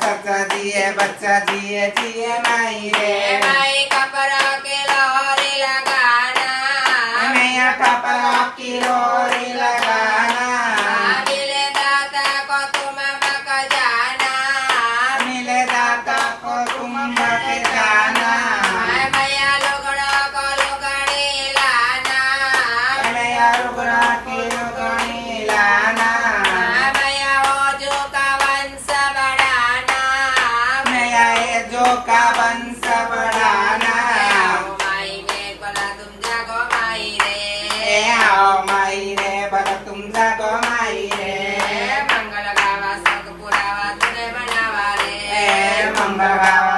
सच्चा जिए बच्चा जिए जिए माई रे माई कपड़ा के लोरी लगाना मैया कपड़ा की लोरी लगाना मिले दाता को तुम बक जाना मिले दाता को तुम बक जाना मैया लुगड़ा को लुगड़ी लाना मैया लुगड़ा की लुगड़ी लाना मैया वो जो का वंश बढ़ाना मैया ये जो का वंश बढ़ाना माई ने बोला तुम जागो माई रे आओ माई रे बड़ा तुम जागो माई रे मंगल गावा सत पुरावा तुने बनावा रे मंगल गावा